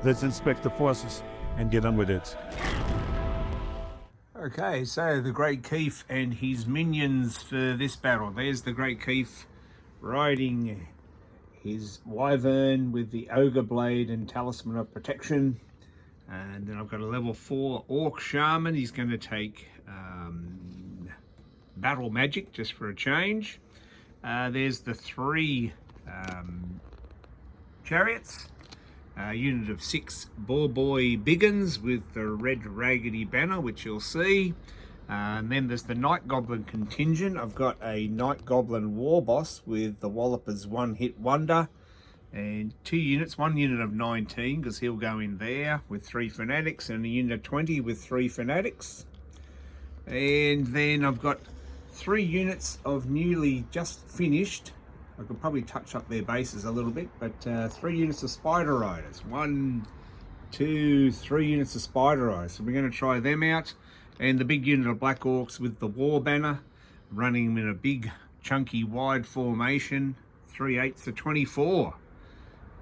Let's inspect the forces and get on with it. Okay, so the Great Keef and his minions for this battle. There's the Great Keef riding his wyvern with the ogre blade and talisman of protection. And then I've got a level 4 orc shaman. He's going to take battle magic just for a change. There's the 3 chariots. A unit of 6 boar boy biggins with the red raggedy banner, which you'll see. And then there's the Night Goblin contingent. I've got a Night Goblin war boss with the Wallopers one hit wonder. And 2 units, 1 unit of 19, because he'll go in there with 3 fanatics, and a unit of 20 with 3 fanatics. And then I've got 3 units of newly just finished. I could probably touch up their bases a little bit, but 3 units of Spider Riders. 1, 2, 3 units of Spider Riders. So we're going to try them out. And the big unit of Black Orcs with the War Banner, running them in a big, chunky, wide formation. 3/8 to 24.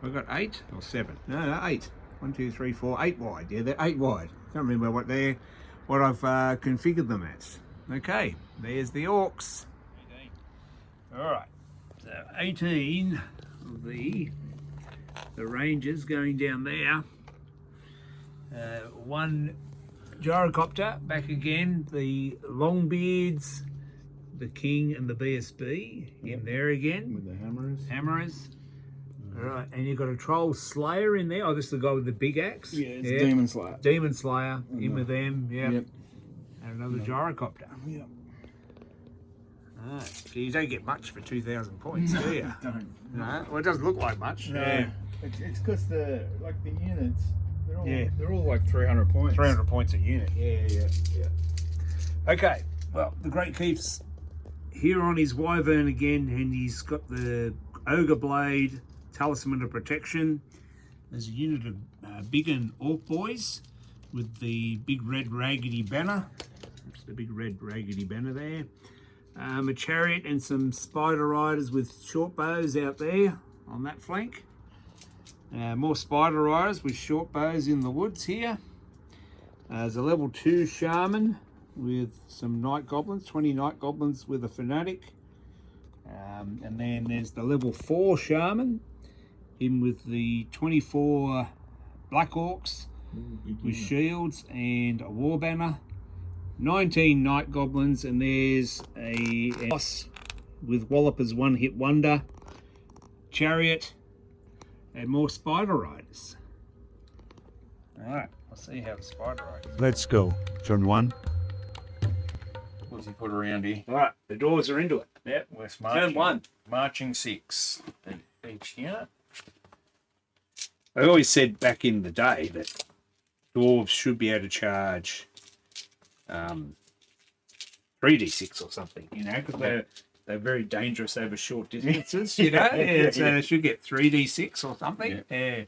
I've got 8 or 7? No, 8. 1, 2, 3, 4, 8 wide. Yeah, they're 8 wide. Can't remember what I've configured them as. Okay, there's the orcs. 18. All right. So 18 of the rangers going down there. 1 gyrocopter back again. The Longbeards, the King, and the BSB in there again with the hammers. Hammers. All right, and you've got a Troll Slayer in there. Oh, this is the guy with the big axe. Yeah, it's Demon Slayer. Demon Slayer in with them. Yeah. Yep. And another gyrocopter. Yep. Alright, so you don't get much for 2,000 points, do you? Don't. No, well, it doesn't look like much. No, Yeah. it's because the units, they're all like 300 points. 300 points a unit. Yeah. Okay, well, the Great Keef's here on his wyvern again, and he's got the ogre blade, talisman of protection. There's a unit of big and orc boys with the big red raggedy banner. That's the big red raggedy banner there. A chariot and some spider riders with short bows out there on that flank. More spider riders with short bows in the woods here. There's a level 2 shaman with some night goblins, 20 night goblins with a fanatic. And then there's the level 4 shaman, him with the 24 black orcs with shields and a war banner. 19 night goblins, and there's a boss with Wallopers one hit wonder, chariot, and more spider riders. All right, I'll see how the spider riders. Let's go. Turn 1. What's he put around here? All right, the doors are into it. Yep, West marching. Turn 1. Marching 6 in each unit. I always said back in the day that dwarves should be able to charge 3d6 or something, you know, because they're very dangerous over short distances, you know. Yeah, so they should get 3d6 or something. Yeah.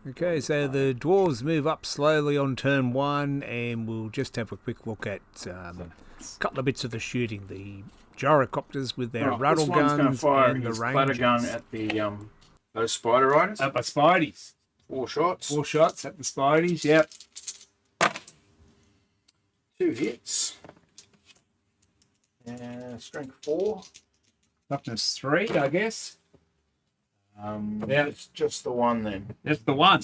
Okay, so the dwarves move up slowly on turn 1, and we'll just have a quick look at a couple of bits of the shooting. The gyrocopters with their rattle guns and the rangers. Gun at the those spider riders. At my spideys. 4 shots. 4 shots at the spideys. Yep. 2 hits. Strength 4. Toughness 3, I guess. Yeah, it's just the one then. That's the one.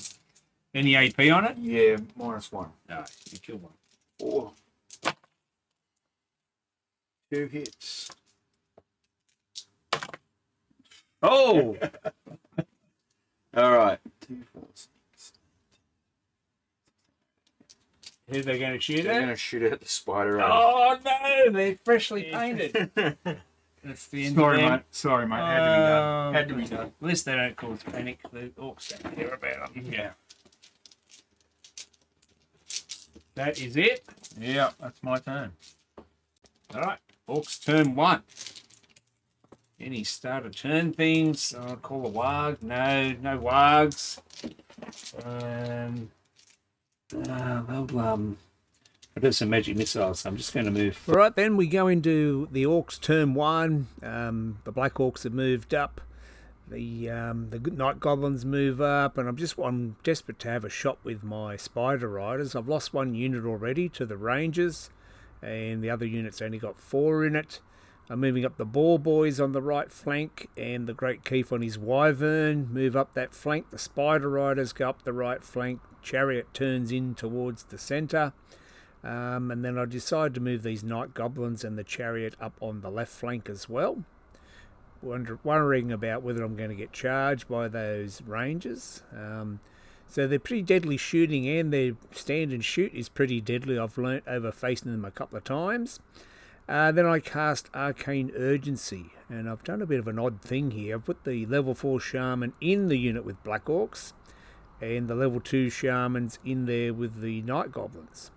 Any AP on it? Yeah, -1. No, you kill one. 4. 2 hits. Oh! All right. 2, 4, 6. Who are they going to shoot They're at? going to shoot at the spider rider. Oh no, they're freshly painted. That's the end of them. Sorry, mate. Had to be done. Had to be done. At least they don't cause panic. The orcs don't care about them. Yeah. That is it. Yeah, that's my turn. All right, orcs turn 1. Any start of turn things? I'll call a warg. No wargs. I do some magic missiles, so I'm just going to move. All right, then we go into the orcs turn 1. The black orcs have moved up. The night goblins move up, and I'm desperate to have a shot with my spider riders. I've lost one unit already to the rangers, and the other unit's only got 4 in it. I'm moving up the boar boys on the right flank, and the Great Keef on his wyvern move up that flank. The spider riders go up the right flank. Chariot turns in towards the centre, and then I decide to move these night goblins and the chariot up on the left flank as well. Wondering about whether I'm going to get charged by those rangers. So they're pretty deadly shooting, and their stand and shoot is pretty deadly. I've learnt over facing them a couple of times. Then I cast Arcane Urgency, and I've done a bit of an odd thing here. I've put the level 4 Shaman in the unit with Black Orcs, and the level 2 Shamans in there with the Night Goblins.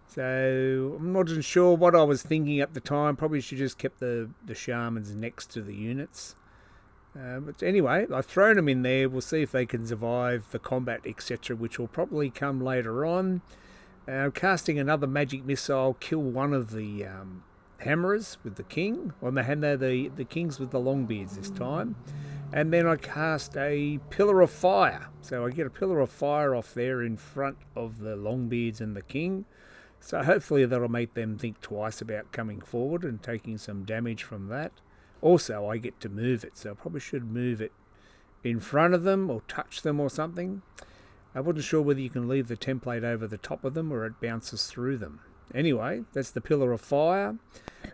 So I'm not sure what I was thinking at the time. Probably should just kept the Shamans next to the units. But anyway, I've thrown them in there. We'll see if they can survive the combat, etc., which will probably come later on. Casting another magic missile, kill one of the hammerers with the king. The kings with the long beards this time. And then I cast a pillar of fire. So I get a pillar of fire off there in front of the long beards and the king. So hopefully that'll make them think twice about coming forward and taking some damage from that. Also, I get to move it, so I probably should move it in front of them or touch them or something. I wasn't sure whether you can leave the template over the top of them or it bounces through them. Anyway, that's the pillar of fire.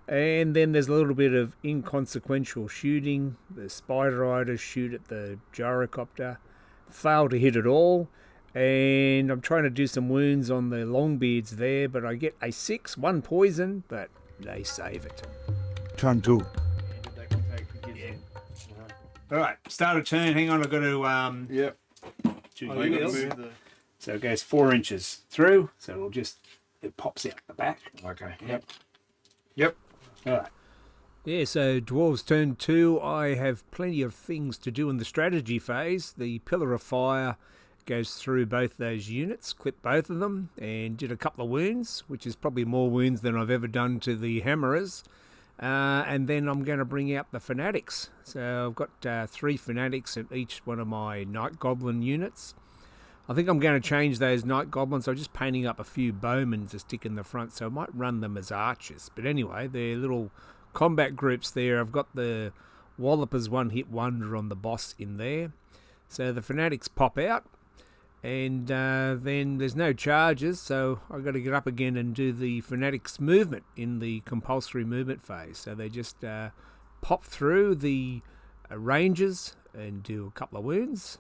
And then there's a little bit of inconsequential shooting. The spider riders shoot at the gyrocopter, fail to hit at all. And I'm trying to do some wounds on the longbeards there, but I get a 6, 1 poison, but they save it. Turn 2. All right, start a turn. Hang on, I've got to Yep. do units. So it goes 4 inches through. So it pops out the back. Okay. Yep. All right. Yeah, so Dwarves turn 2. I have plenty of things to do in the strategy phase. The Pillar of Fire goes through both those units, clipped both of them, and did a couple of wounds, which is probably more wounds than I've ever done to the hammerers. And then I'm going to bring out the fanatics. So I've got 3 fanatics in each one of my Night Goblin units. I think I'm going to change those Night Goblins. I'm just painting up a few bowmen to stick in the front, so I might run them as archers. But anyway, they're little combat groups there. I've got the Wallopers one-hit wonder on the boss in there. So the fanatics pop out. And then there's no charges, so I've got to get up again and do the fanatics movement in the compulsory movement phase. So they just pop through the rangers and do a couple of wounds.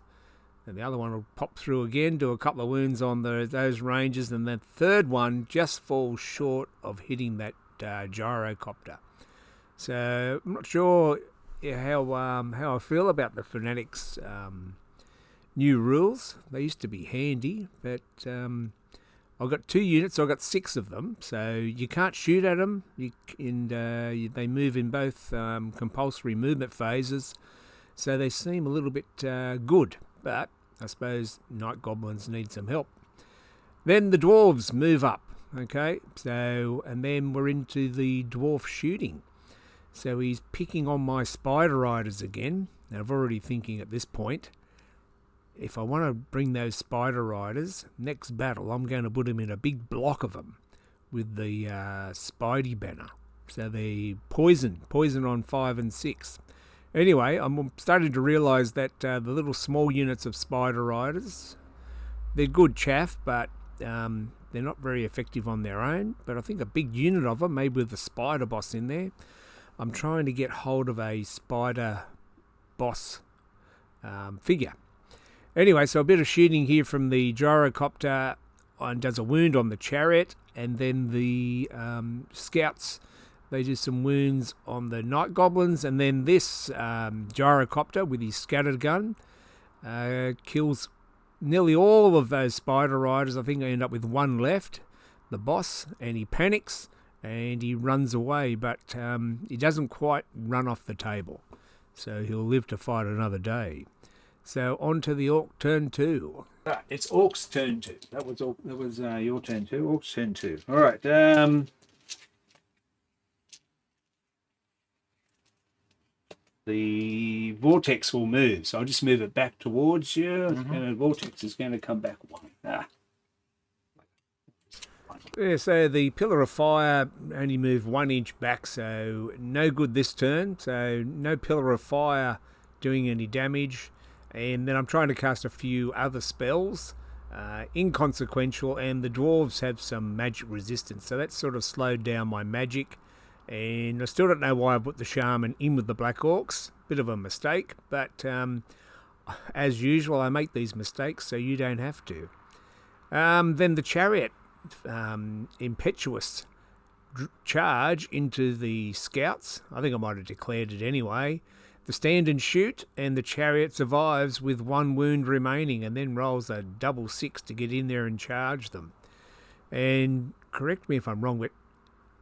And the other one will pop through again, do a couple of wounds on those rangers. And the third one just falls short of hitting that gyrocopter. So I'm not sure how I feel about the fanatics new rules. They used to be handy, but I've got 2 units, so I've got 6 of them, so you can't shoot at them, they move in both compulsory movement phases, so they seem a little bit good, but I suppose Night Goblins need some help. Then the Dwarves move up, okay, so, and then we're into the Dwarf shooting. So he's picking on my Spider Riders again. Now I'm already thinking at this point, if I want to bring those Spider Riders, next battle I'm going to put them in a big block of them with the Spidey banner. So they poison on 5 and 6. Anyway, I'm starting to realise that the little small units of Spider Riders, they're good chaff, but they're not very effective on their own. But I think a big unit of them, maybe with the Spider Boss in there, I'm trying to get hold of a Spider Boss figure. Anyway, so a bit of shooting here from the gyrocopter and does a wound on the chariot, and then the scouts, they do some wounds on the Night Goblins, and then this gyrocopter with his scattered gun kills nearly all of those Spider Riders. I think I end up with 1 left, the boss, and he panics and he runs away, but he doesn't quite run off the table, so he'll live to fight another day. So on to the Orc turn 2. Right, it's Orc's turn 2. That was your turn 2. Orc's turn 2. All right. The the vortex will move. So I'll just move it back towards you, and the vortex is going to come back one. Yeah, so the pillar of fire only moved 1 inch back, so no good this turn. So no pillar of fire doing any damage. And then I'm trying to cast a few other spells, inconsequential, and the dwarves have some magic resistance, so that sort of slowed down my magic. And I still don't know why I put the shaman in with the Black Orcs. Bit of a mistake, but as usual, I make these mistakes so you don't have to. Then the chariot, impetuous charge into the scouts. I think I might have declared it anyway. The stand and shoot, and the chariot survives with 1 wound remaining, and then rolls a double 6 to get in there and charge them. And correct me if I'm wrong, but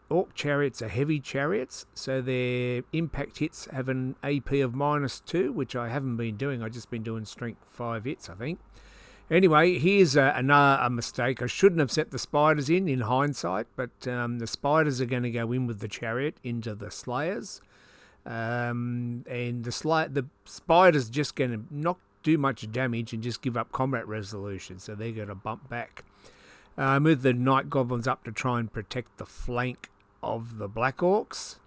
Orc chariots are heavy chariots, so their impact hits have an AP of -2, which I haven't been doing. I've just been doing strength 5 hits, I think. Anyway, here's a mistake. I shouldn't have set the spiders in hindsight, but the spiders are going to go in with the chariot into the slayers. And the spider's just going to not do much damage and just give up combat resolution, so they're going to bump back. Move the night goblins up to try and protect the flank of the Black Orcs,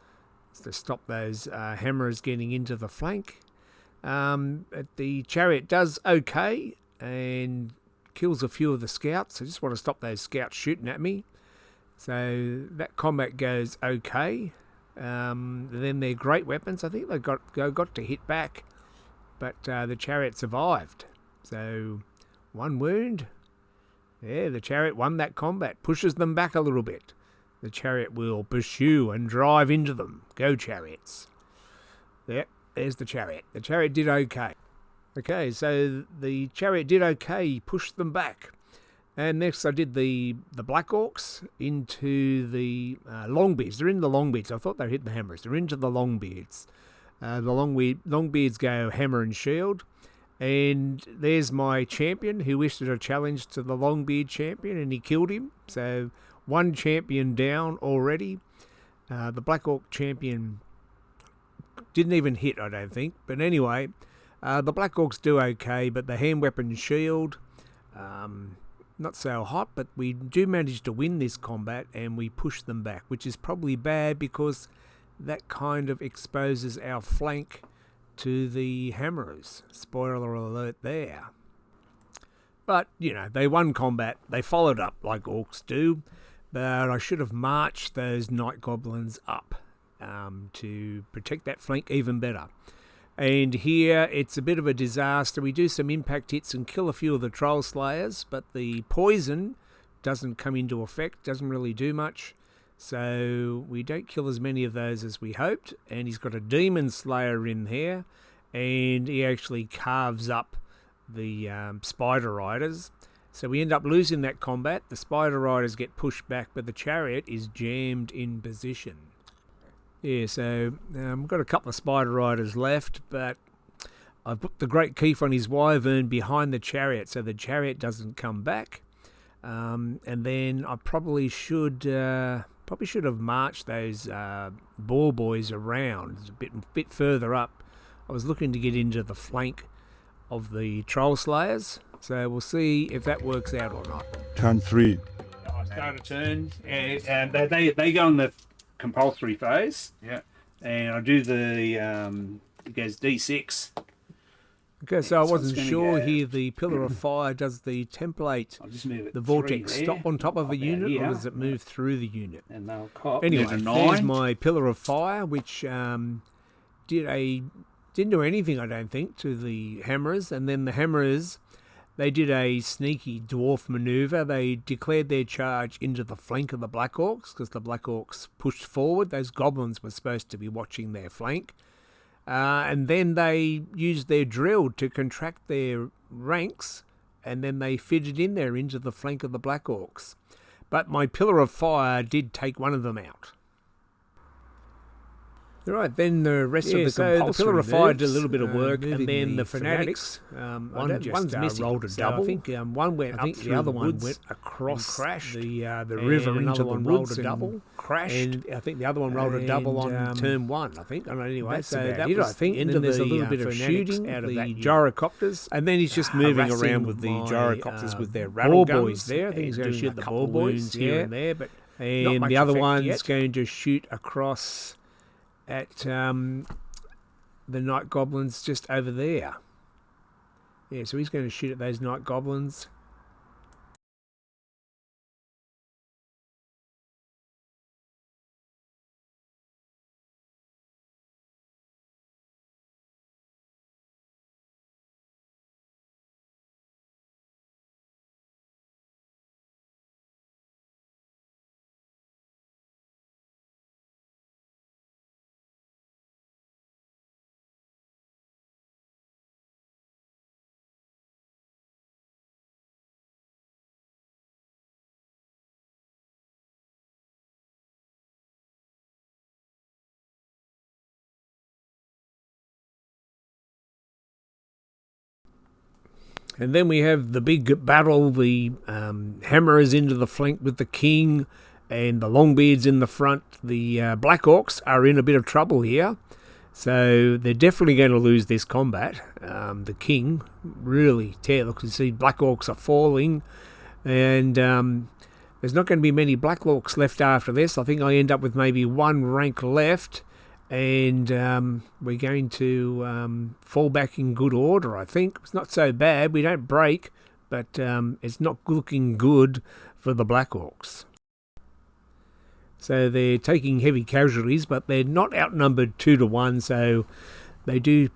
to stop those hammerers getting into the flank. The chariot does okay and kills a few of the scouts. I just want to stop those scouts shooting at me. So that combat goes okay. Then their great weapons, I think they got to hit back, but the chariot survived. So 1 wound. Yeah, the chariot won that combat. Pushes them back a little bit. The chariot will pursue and drive into them. Go chariots. There's the chariot. The chariot did okay. Okay, so the chariot did okay. He pushed them back. And next I did the Black Orcs into the Longbeards. They're in the Longbeards. I thought they hit the hammers. They're into the Longbeards. The Longbeards go hammer and shield. And there's my champion who issued a challenge to the Longbeard champion, and he killed him. So 1 champion down already. The Black Orc champion didn't even hit, I don't think. But anyway, the Black Orcs do okay, but the hand weapon shield, not so hot, but we do manage to win this combat, and we push them back, which is probably bad because that kind of exposes our flank to the hammerers. Spoiler alert there. But, you know, they won combat. They followed up like orcs do. But I should have marched those night goblins up to protect that flank even better. And here it's a bit of a disaster. We do some impact hits and kill a few of the troll slayers, but the poison doesn't come into effect, doesn't really do much. So we don't kill as many of those as we hoped. And he's got a demon slayer in here, and he actually carves up the spider riders. So we end up losing that combat. The spider riders get pushed back, but the chariot is jammed in position. Yeah, so I've got a couple of spider riders left, but I've put the great keef on his wyvern behind the chariot, so the chariot doesn't come back. And then I probably should have marched those boar boys around a bit further up. I was looking to get into the flank of the troll slayers, so we'll see if that works out or not. Turn 3. I start a turn, and they go in the compulsory phase. Yeah. And I do the it goes D6. Okay, so I wasn't sure here. The pillar of fire, does the template, I'll just move it the vortex, there, stop on top of a unit, here, or does it move through the unit? and they'll cop. Anyway, There's a there's 9. my pillar of fire, which didn't do anything, I don't think, to the hammerers. And then the hammerers, they did a sneaky dwarf maneuver. They declared their charge into the flank of the Black Orcs, because the Black Orcs pushed forward. Those goblins were supposed to be watching their flank. And then they used their drill to contract their ranks, and then they fitted in there into the flank of the Black Orcs. But my pillar of fire did take one of them out. Right, then the rest of the so compulsory the Pillar of Fire did a little bit of work, moving and then the the Fanatics, one's missing. rolled a So double. I think one went up the through other the one woods went across and crashed, the and river into another the one woods rolled a double, crashed. and I think the other one rolled a double on turn one. I think. I don't know, anyway, That's so about that it, was I think. the end Then of there's the a little bit of Fanatics shooting out of the that gyrocopters, and then he's just moving harassing around with the my, gyrocopters with their rattle ball guns boys there. I think he's and going to doing shoot a the couple ball boys wounds here and there, but and much the other effect one's yet. going to shoot across at the night goblins just over there. Yeah, so he's going to shoot at those night goblins. And then we have the big battle. The Hammerers into the flank with the King and the Longbeards in the front. The Black Orcs are in a bit of trouble here. So they're definitely going to lose this combat. The King really look, you see Black Orcs are falling. And there's not going to be many Black Orcs left after this. I think I end up with maybe one rank left. And we're going to fall back in good order, I think. It's not so bad. We don't break, but it's not looking good for the Black Orcs. So they're taking heavy casualties, but they're not outnumbered 2-1, so they do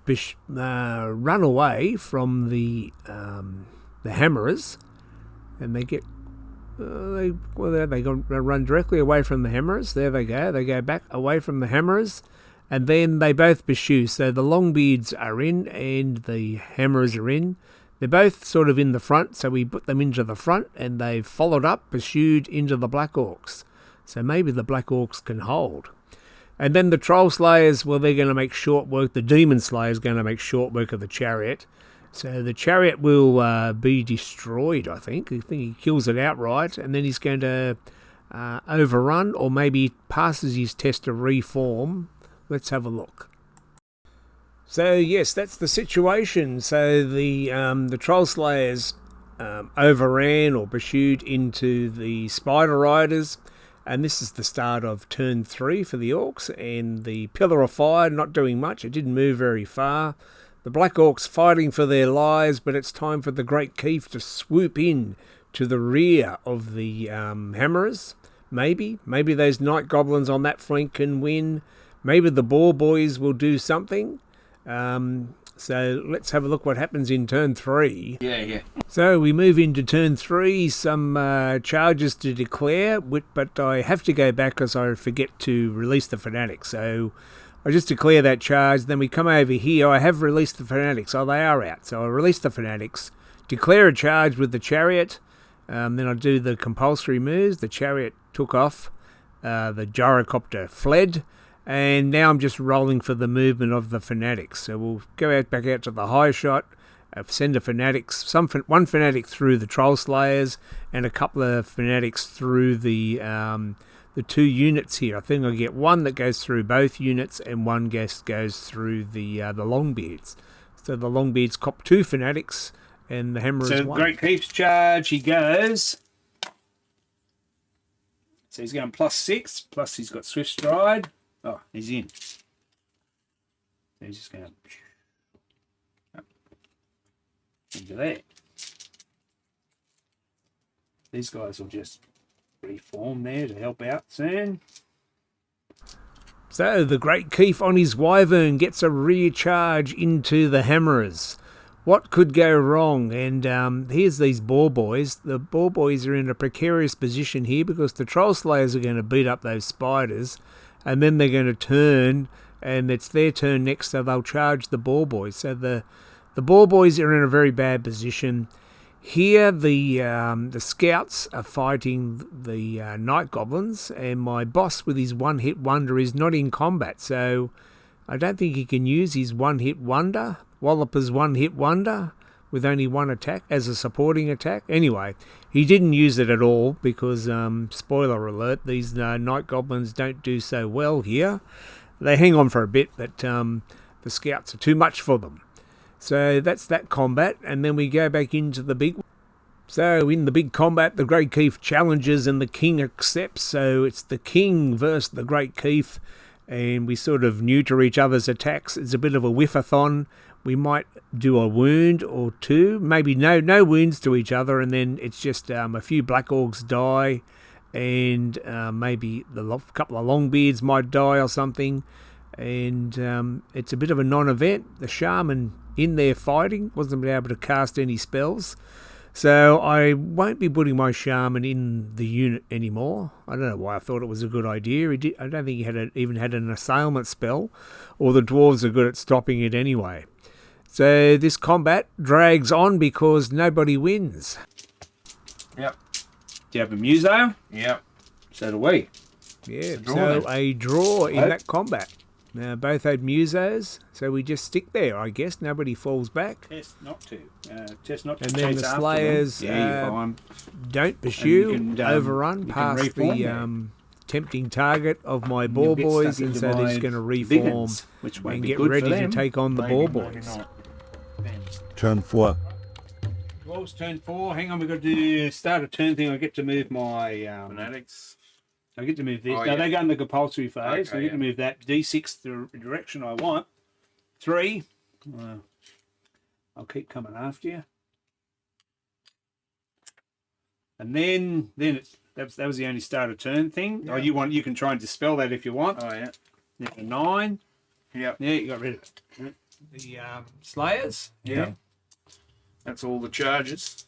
run away from the Hammerers, and they get... they run directly away from the Hammerers. There they go. They go back away from the Hammerers. And then they both pursue. So the Longbeards are in and the Hammerers are in. They're both sort of in the front, so we put them into the front and they've followed up, pursued into the Black Orcs. So maybe the Black Orcs can hold. And then the Troll Slayers, well, they're going to make short work. The Demon Slayer is going to make short work of the Chariot. So the Chariot will be destroyed, I think. I think he kills it outright, and then he's going to overrun, or maybe passes his test to reform. Let's have a look. So yes, that's the situation. So the Troll Slayers overran or pursued into the Spider Riders, and this is the start of turn 3 for the Orcs. And the Pillar of Fire not doing much. It didn't move very far. The Black Orcs fighting for their lives, but it's time for the Great Keef to swoop in to the rear of the Hammerers. Maybe those Night Goblins on that flank can win. Maybe the Boar Boys will do something. So let's have a look what happens in turn 3. Yeah. So we move into turn 3. Some charges to declare, but I have to go back because I forget to release the Fanatics. So I just declare that charge. Then we come over here. I have released the Fanatics. Oh, they are out. So I release the Fanatics. Declare a charge with the Chariot. Then I do the compulsory moves. The Chariot took off. The Gyrocopter fled. And now I'm just rolling for the movement of the Fanatics. So we'll go back out to the high shot, send a Fanatics, one Fanatic through the Troll Slayers, and a couple of Fanatics through the 2 units here. I think I get one that goes through both units, and one goes through the Longbeards. So the Longbeards cop 2 Fanatics, and the Hammerers 1. So Great Keef's charge, he goes. So he's going +6, plus he's got Swift Stride. Oh, he's in. So he's just going into there. These guys will just reform there to help out soon. So the Great Keef on his Wyvern gets a rear charge into the Hammerers. What could go wrong? And here's these Boar Boys. The Boar Boys are in a precarious position here because the Troll Slayers are going to beat up those spiders. And then they're going to turn, and it's their turn next, so they'll charge the Boar Boys. So the Boar Boys are in a very bad position. Here, the scouts are fighting the night goblins, and my boss with his one-hit wonder is not in combat, so I don't think he can use his one-hit wonder, Walloper's one-hit wonder, with only one attack as a supporting attack. Anyway, he didn't use it at all because, spoiler alert, these night goblins don't do so well here. They hang on for a bit, but the scouts are too much for them. So that's that combat, and then we go back into the big. So in the big combat, the Great Keith challenges and the king accepts. So it's the king versus the Great Keith, and we sort of neuter each other's attacks. It's a bit of a whiff-a-thon. We might do a wound or two, maybe no wounds to each other, and then it's just a few black orcs die, and maybe couple of longbeards might die or something. And it's a bit of a non-event. The shaman in there fighting wasn't able to cast any spells, so I won't be putting my shaman in the unit anymore. I don't know why I thought it was a good idea. I don't think he even had an assailment spell, or the dwarves are good at stopping it anyway. So this combat drags on because nobody wins. Yep. Do you have a muso? Yep. So do we. Yeah, so a draw in that combat. Now, both had musos, so we just stick there, I guess. Nobody falls back. Test not to. Test not to. And then the Slayers don't pursue, overrun past the tempting target of my Boar Boys, and so they're just going to reform and get ready to take on the Boar Boys. Turn 4. Dwarves turn 4. Hang on, we've got to do start a turn thing. I get to move my Fanatics. I get to move this. Oh, now yeah. they go in the compulsory phase. Okay, So I get to move that D6 the direction I want. 3. I'll keep coming after you. And then that was the only start of turn thing. Yeah. Oh, you can try and dispel that if you want. Oh, yeah. Yeah, a 9. Yep. Yeah, you got rid of it. The Slayers. Yeah. That's all the charges.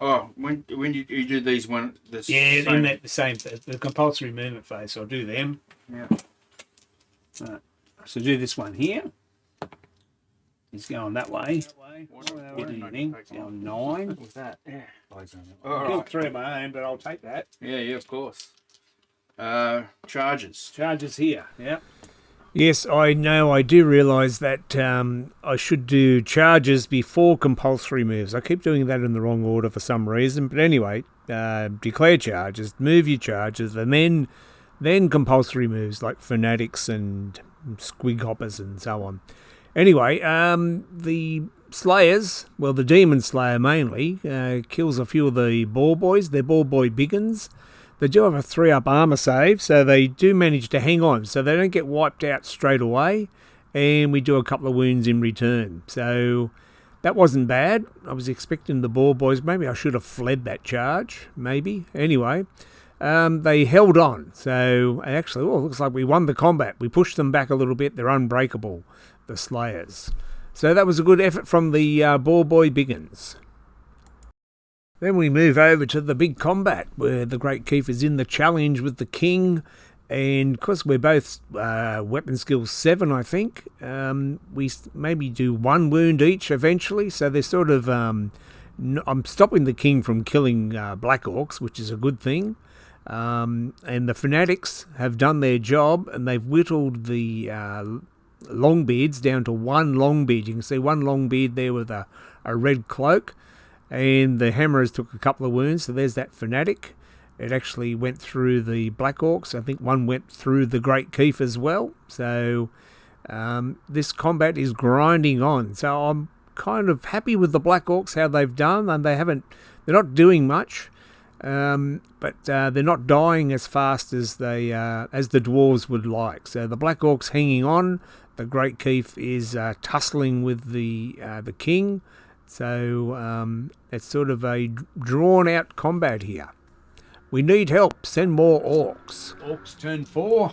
Oh, when you do these In the compulsory movement phase, so I'll do them. Yeah. So do this one here. He's going that way. What Get anything. It's going 9. What was that? Yeah. I've killed 3 of my own, but I'll take that. Yeah, of course. Charges. Charges here. Yeah. Yes, I know. I do realise that I should do charges before compulsory moves. I keep doing that in the wrong order for some reason. But anyway, declare charges, move your charges, and then compulsory moves like fanatics and squig hoppers and so on. Anyway, the Slayers, well, the Demon Slayer mainly, kills a few of the Boar Boys. They're Boar Boy Biggins. They do have a 3-up armor save, so they do manage to hang on. So they don't get wiped out straight away, and we do a couple of wounds in return. So that wasn't bad. I was expecting the Boar Boys. Maybe I should have fled that charge, maybe. Anyway, they held on. So actually, it looks like we won the combat. We pushed them back a little bit. They're unbreakable, the Slayers. So that was a good effort from the Boar Boy Biggins. Then we move over to the big combat where the Great Keith is in the challenge with the King, and because we're both weapon skills 7, I think, we maybe do 1 wound each eventually. So they're sort of I'm stopping the King from killing Black Orcs, which is a good thing. And the Fanatics have done their job, and they've whittled the Longbeards down to 1 Longbeard. You can see 1 Longbeard there with a red cloak. And the Hammerers took a couple of wounds, so there's that Fanatic. It actually went through the Black Orcs. I think 1 went through the Great Keith as well. So this combat is grinding on. So I'm kind of happy with the Black Orcs, how they've done, and they're not doing much, but they're not dying as fast as as the Dwarves would like. So the Black Orcs hanging on. The Great Keith is tussling with the King. So it's sort of a drawn-out combat here. We need help. Send more orcs. Orcs turn 4.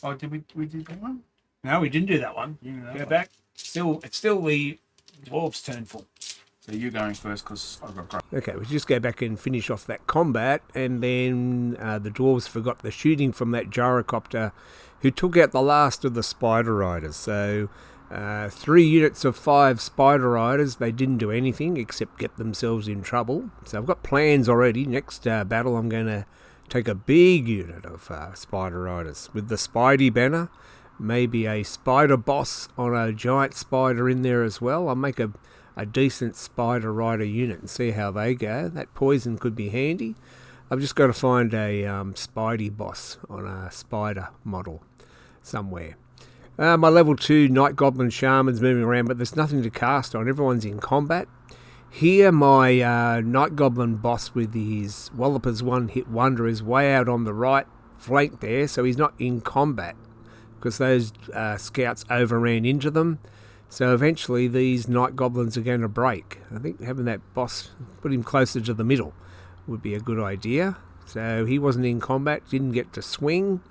Oh, did we do that one? No, we didn't do that one. Go back. It's still the Dwarves turn 4. So you're going first because I've got great. Okay, we just go back and finish off that combat, and then the Dwarves forgot the shooting from that gyrocopter who took out the last of the Spider Riders. So 3 units of 5 Spider Riders. They didn't do anything except get themselves in trouble. So I've got plans already. Next battle I'm going to take a big unit of Spider Riders with the Spidey banner. Maybe a Spider Boss on a giant spider in there as well. I'll make a decent Spider Rider unit and see how they go. That poison could be handy. I've just got to find a Spidey Boss on a spider model somewhere. My level 2 Night Goblin Shaman's moving around, but there's nothing to cast on. Everyone's in combat. Here, my Night Goblin boss with his Wallopers one-hit wonder is way out on the right flank there, so he's not in combat because those scouts overran into them. So eventually these Night Goblins are going to break. I think having that boss put him closer to the middle would be a good idea. So he wasn't in combat, didn't get to swing.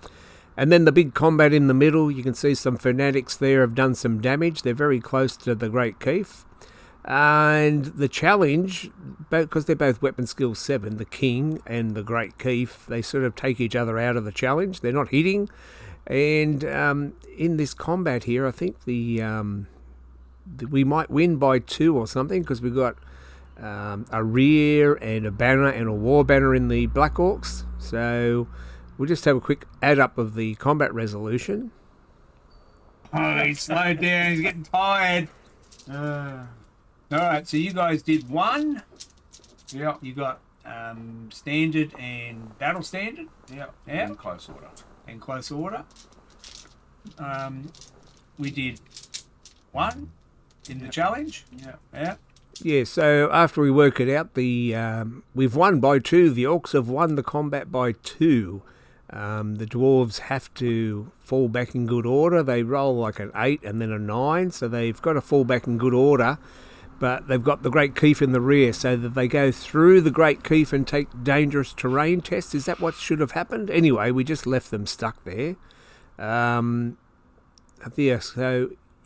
And then the big combat in the middle, you can see some fanatics there have done some damage. They're very close to the Great Keef. And the challenge, because they're both weapon skill 7, the King and the Great Keef, they sort of take each other out of the challenge. They're not hitting. And in this combat here, I think we might win by 2 or something, because we've got a rear and a banner and a war banner in the Black Orcs. So we'll just have a quick add up of the combat resolution. Oh, he's slowed down. He's getting tired. All right, so you guys did 1. Yeah. You got standard and battle standard. Yeah. Yeah. In close order. In close order. We did 1 in the challenge. Yeah. Yeah. Yeah, so after we work it out, we've won by 2. The Orcs have won the combat by 2. The Dwarves have to fall back in good order. They roll like an 8 and then a 9, so they've got to fall back in good order. But they've got the Great Keef in the rear, so that they go through the Great Keef and take dangerous terrain tests. Is that what should have happened? Anyway, we just left them stuck there. So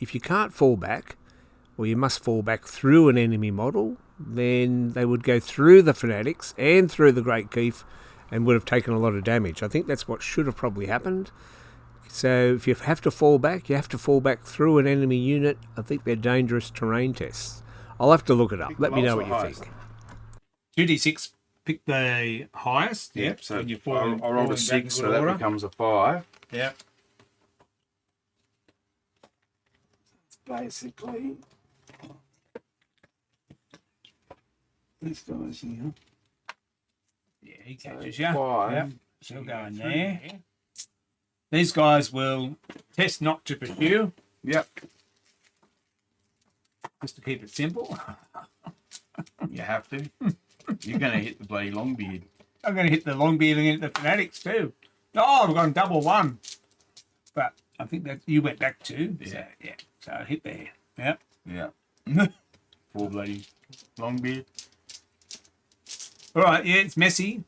if you can't fall back, or you must fall back through an enemy model, then they would go through the Fanatics and through the Great Keef and would have taken a lot of damage. I think that's what should have probably happened. So if you have to fall back, you have to fall back through an enemy unit. I think they're dangerous terrain tests. I'll have to look it up. Let me know what you think. 2d6, pick the highest. Yep, so when you I rolled a 6, so that becomes a 5. Yeah. Basically, this guy's here. Yeah, he So catches you. 5. Yep. So go in there. These guys will test not to pursue, Yep. just to keep it simple. You have to. You're going to hit the bloody Longbeard. I'm going to hit the Longbeard and hit the Fanatics too. Oh, I've gone double 1. But I think that you went back 2. Yeah. So, yeah. So I hit there. Yep. Yeah. 4 bloody Longbeard. All right. Yeah, it's messy,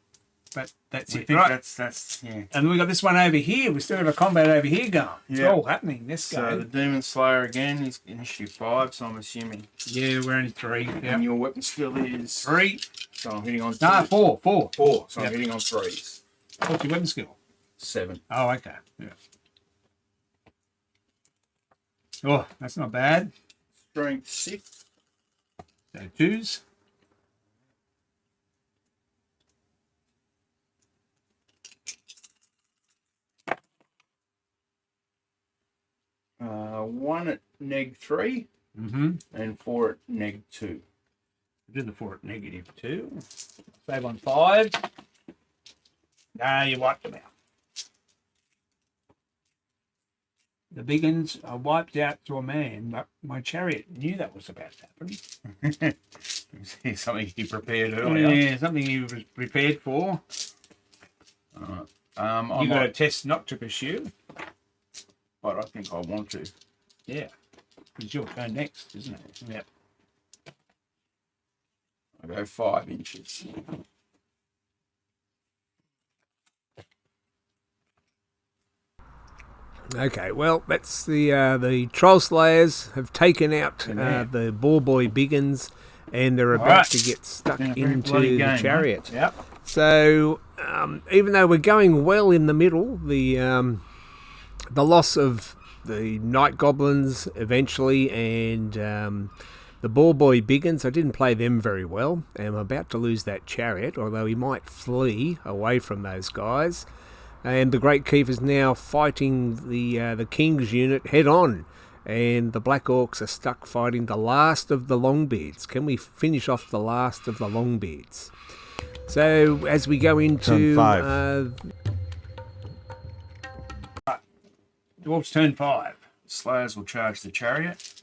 but that's I it. think Right. that's yeah. And we got this one over here. We still have a combat over here going. It's Yeah. all happening. Let's So go. the Demon Slayer again is initiative 5, so I'm assuming. Yeah, we're only 3. And Yeah. your weapon skill is 3. So I'm hitting on 2. No, 4. 4. 4. So Yep. I'm hitting on 3s. What's your weapon skill? 7. Oh, okay. Yeah. Oh, that's not bad. Strength 6. So 2s. One at neg 3 Mm-hmm. and 4 at neg 2. Do the 4 at negative 2. Save on 5. Nah, you wiped them out. The big uns are wiped out to a man, but my chariot knew that was about to happen. Something he prepared earlier. Yeah, something he was prepared for. I You got a might, test not to pursue. but I think I want to. Yeah. It's your turn next, isn't it? Yep. I go 5 inches. Okay, well, that's the Troll Slayers have taken out the Boar Boy Biggins, and they're about Alright. to get stuck Been a very into bloody the game, huh? chariot. Yep. So, even though we're going well in the middle, the loss of the Night Goblins eventually, and the Ball Boy Biggins. I didn't play them very well. I'm about to lose that chariot, although he might flee away from those guys. And the Great Keith is now fighting the King's unit head on. And the Black Orcs are stuck fighting the last of the Longbeards. Can we finish off the last of the Longbeards? So as we go into... Dwarves turn 5. Slayers will charge the chariot.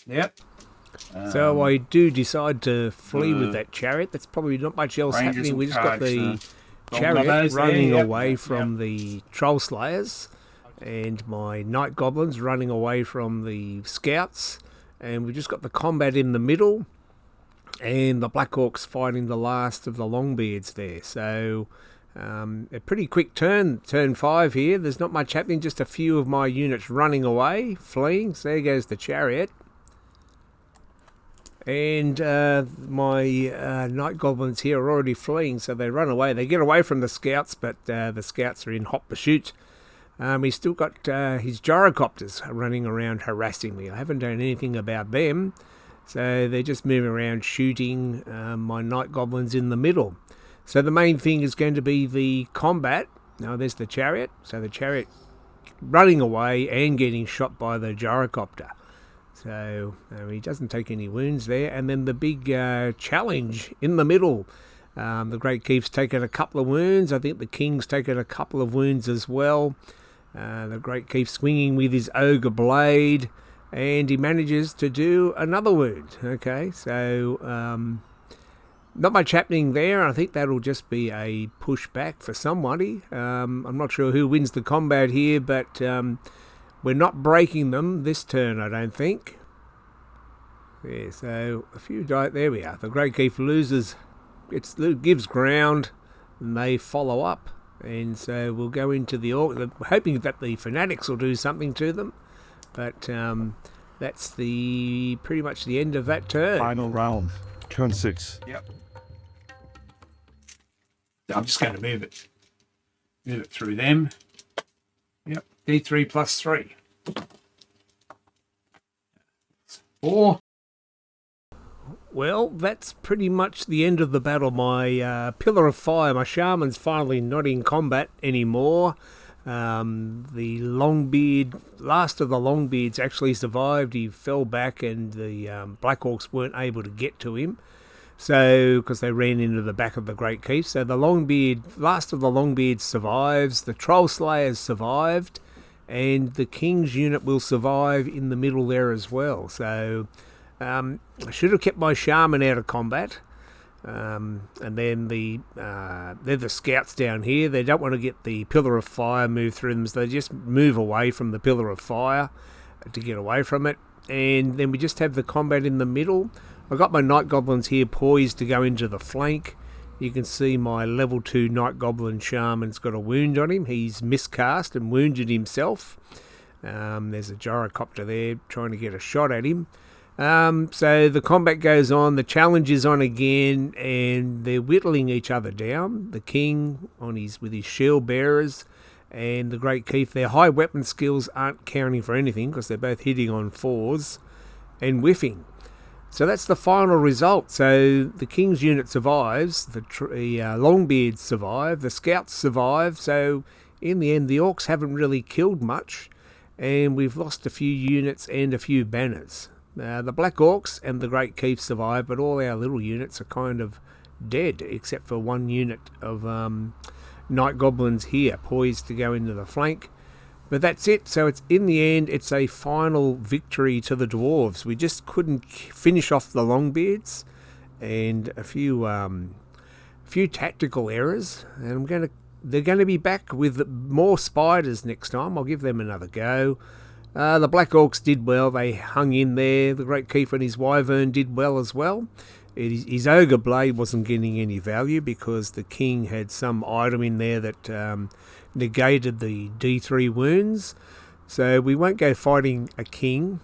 Yep. So I do decide to flee with that chariot. That's probably not much else happening. We just got the chariot running away from the Troll Slayers, and my Night Goblins running away from the Scouts, and we just got the combat in the middle, and the Black Orcs fighting the last of the Longbeards there. So a pretty quick turn 5 here. There's not much happening, just a few of my units running away, fleeing. So there goes the chariot. And my Night Goblins here are already fleeing, so they run away. They get away from the Scouts, but the Scouts are in hot pursuit. He's still got his gyrocopters running around harassing me. I haven't done anything about them, so they're just moving around shooting my Night Goblins in the middle. So the main thing is going to be the combat. Now there's the chariot, so the chariot running away and getting shot by the gyrocopter. So he doesn't take any wounds there. And then the big challenge in the middle. The Great Keith's taken a couple of wounds. I think the King's taken a couple of wounds as well. The Great Keith swinging with his ogre blade, and he manages to do another wound. Okay, so not much happening there. I think that'll just be a pushback for somebody. I'm not sure who wins the combat here, but we're not breaking them this turn, I don't think. Yeah, so a few die. There we are. The Great Keith loses. It gives ground, and they follow up. And so we'll go into the Orc, hoping that the Fanatics will do something to them. But that's pretty much the end of that turn. Final round. Turn 6. Yep. I'm just going to move it through them. Yep. D3 plus 3. 4. Well, that's pretty much the end of the battle. My Pillar of Fire, my Shaman's finally not in combat anymore. The last of the Longbeards actually survived. He fell back, and the Black Orcs weren't able to get to him. So, because they ran into the back of the Great Keith. So the last of the Longbeards survives. The Troll Slayers survived, and the King's unit will survive in the middle there as well. So I should have kept my Shaman out of combat. And then they're the Scouts down here. They don't want to get the Pillar of Fire moved through them, so they just move away from the Pillar of Fire to get away from it. And then we just have the combat in the middle. I've got my Night Goblins here poised to go into the flank. You can see my level 2 Night Goblin Shaman's got a wound on him. He's miscast and wounded himself. There's a gyrocopter there trying to get a shot at him. So the combat goes on, the challenge is on again, and they're whittling each other down. The King with his shield bearers, and the Great Keith. Their high weapon skills aren't counting for anything because they're both hitting on 4s and whiffing. So that's the final result. So the King's unit survives, the Longbeards survive, the Scouts survive. So in the end, the Orcs haven't really killed much, and we've lost a few units and a few banners. The Black Orcs and the Great Keith survive, but all our little units are kind of dead, except for one unit of Night Goblins here, poised to go into the flank. But that's it. So it's in the end, it's a final victory to the Dwarves. We just couldn't finish off the Longbeards, and a few tactical errors. And they're going to be back with more spiders next time. I'll give them another go. The Black Orcs did well. They hung in there. The Great Keith and his Wyvern did well as well. His Ogre Blade wasn't getting any value because the King had some item in there that negated the D3 wounds. So we won't go fighting a King.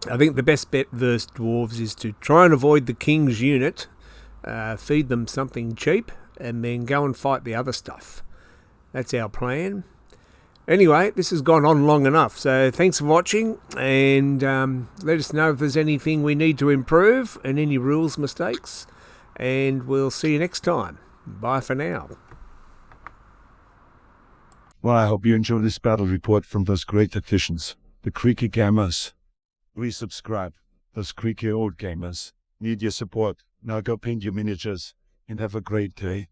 I think the best bet versus Dwarves is to try and avoid the King's unit, feed them something cheap, and then go and fight the other stuff. That's our plan. Anyway, this has gone on long enough, so thanks for watching, and let us know if there's anything we need to improve and any rules mistakes, and we'll see you next time. Bye for now. Well, I hope you enjoyed this battle report from those great tacticians, the creaky gamers. Please subscribe. Those creaky old gamers need your support. Now go paint your miniatures and have a great day.